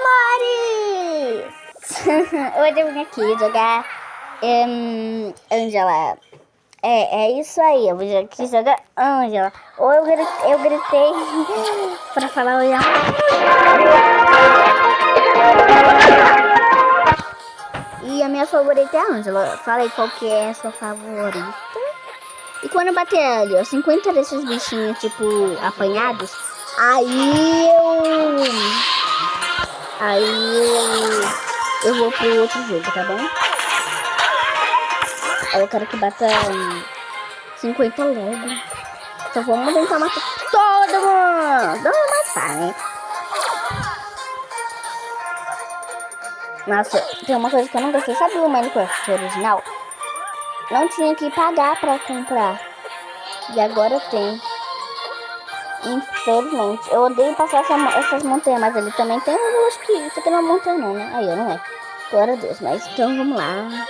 amores! Hoje eu vim aqui jogar Angela. É isso aí, eu vim aqui jogar Angela. Ou eu gritei pra falar oi. E a minha favorita é a Angela. Falei qual que é a sua favorita. E quando eu bater ali, ó, 50 desses bichinhos, tipo, apanhados, aí eu vou pro outro jogo, tá bom? Aí eu quero que bata 50 logo. Então vamos tentar matar todo mundo. Vamos matar, né? Nossa, tem uma coisa que eu não gostei. Sabe o Minecraft original? Não tinha que pagar pra comprar. E agora tem. Infelizmente. Eu odeio passar essas montanhas, mas ele também tem. Eu acho que isso aqui não é uma montanha não, né? Aí, não é. Glória a Deus. Mas então vamos lá.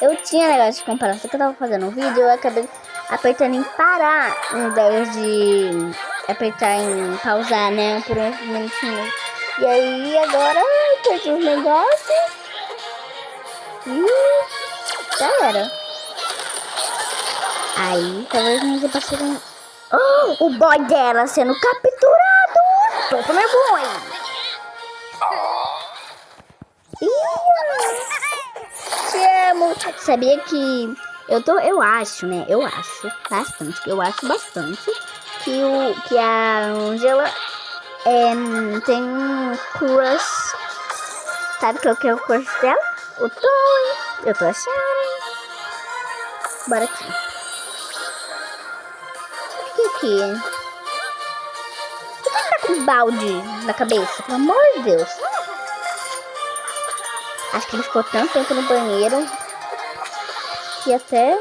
Eu tinha negócio de comprar. Só que eu tava fazendo um vídeo, eu acabei apertando em parar, em vez de apertar em pausar, né? Por uns minutinhos. E aí, agora, eu perdi os negócios. E já era. Aí, talvez não dê pra ser o boy dela sendo capturado. Tô meu boy. Te amo. Sabia que eu acho, né? Eu acho bastante que a Angela tem um crush. Sabe qual que é o crush dela? O Tom. Eu tô achando. Bora aqui. O que aqui? Por que tá com um balde na cabeça? Pelo amor de Deus. Acho que ele ficou tanto tempo no banheiro que até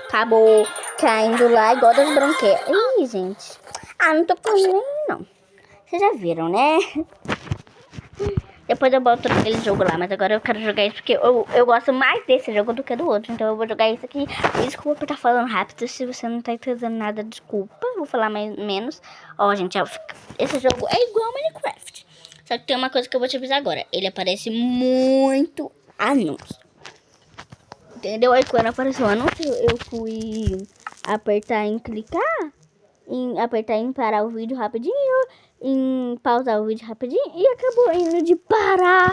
acabou caindo lá igual das branquelas. Ih, gente. Ah, não tô com nem não. Vocês já viram, né? Depois eu boto aquele jogo lá, mas agora eu quero jogar isso porque eu gosto mais desse jogo do que do outro. Então eu vou jogar isso aqui. Desculpa por estar falando rápido. Se você não tá entendendo nada, desculpa. Eu vou falar menos. Ó, gente, esse jogo é igual ao Minecraft. Só que tem uma coisa que eu vou te avisar agora. Ele aparece muito anúncio. Entendeu? Aí quando apareceu o anúncio, eu fui apertar em clicar. Apertar em parar o vídeo rapidinho, em pausar o vídeo rapidinho e acabou indo de parar.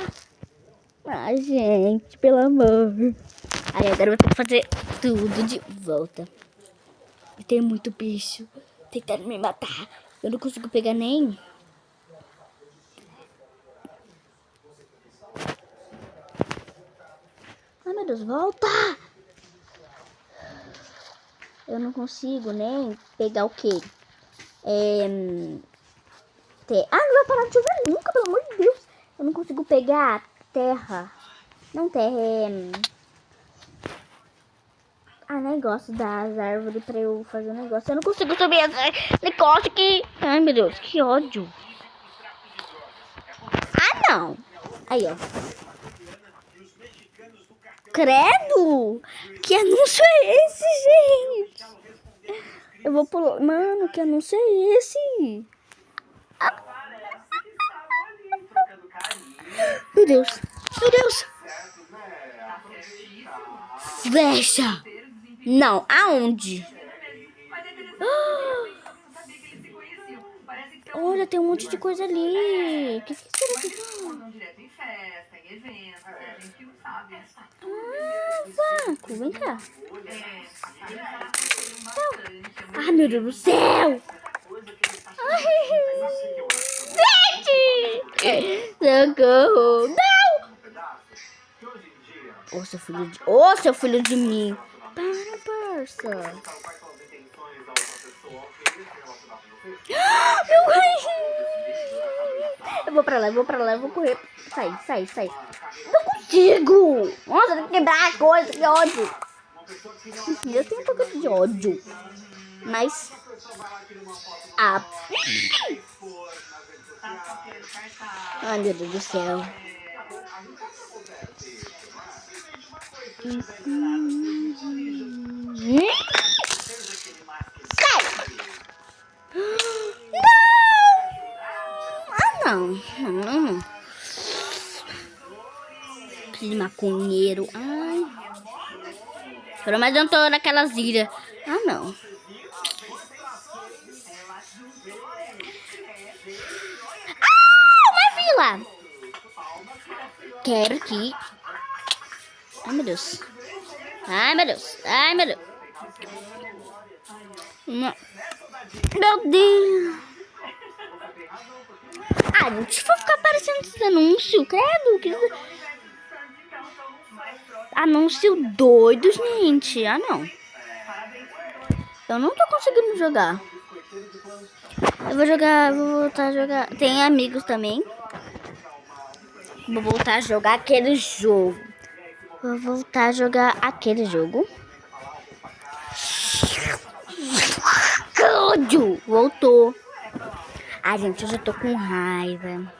Ai, gente, pelo amor. Aí agora eu vou ter que fazer tudo de volta. E tem muito bicho tentando me matar. Eu não consigo pegar nem. Ai, meu Deus, volta! Eu não consigo nem pegar o quê? Não vai parar de chover nunca, pelo amor de Deus. Eu não consigo pegar terra. Não terra, negócio das árvores pra eu fazer um negócio. Eu não consigo subir esse negócio aqui. Ai, meu Deus, que ódio. Ah, não. Aí, ó. Credo! Que anúncio é esse, gente? Eu vou pular. Mano, que anúncio é esse? Meu Deus. Meu Deus. Flecha. Não, aonde? Olha, tem um monte de coisa ali. Que será que... vácuo, vem cá. Ai, meu Deus do céu. Gente! Socorro. Não! Ô, seu filho de mim. Para, parça. Eu vou pra lá, eu vou correr. Sai. Não consigo. Nossa, tem que quebrar a coisa, que ódio. Eu tenho um pouco de ódio. Mas... ai, meu Deus do céu. Sai! Não! não. Que maconheiro. Ai. Mas eu não tô naquelas ilhas. Ah, não. Ah, uma vila. Quero que... Ai, meu Deus. Ai, meu Deus. Ai, meu Deus. Não. Meu Deus. Ah, gente, vou ficar aparecendo esse anúncio, credo. Que... Anúncio doido, gente. Ah, não. Eu não tô conseguindo jogar. Eu vou jogar, vou voltar a jogar. Tem amigos também. Vou voltar a jogar aquele jogo. Vou voltar a jogar aquele jogo. Que ódio! Voltou. Ai, gente, eu já tô com raiva.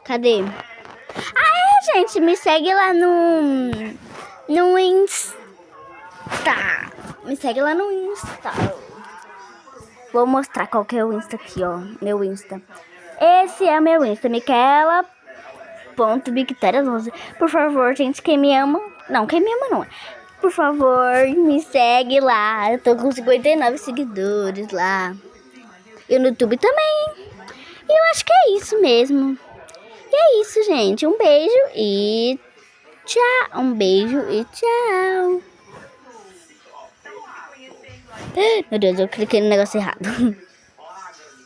Cadê? Ai, gente, me segue lá no Insta. Me segue lá no Insta. Vou mostrar qual que é o Insta aqui, ó. Meu Insta. Esse é o meu Insta, Micaela.Victoria11. Por favor, gente, quem me ama... Não, quem me ama não. Por favor, me segue lá. Eu tô com 59 seguidores lá. E no YouTube também. E eu acho que é isso mesmo. E é isso, gente. Um beijo e tchau. Um beijo e tchau. Meu Deus, eu cliquei no negócio errado.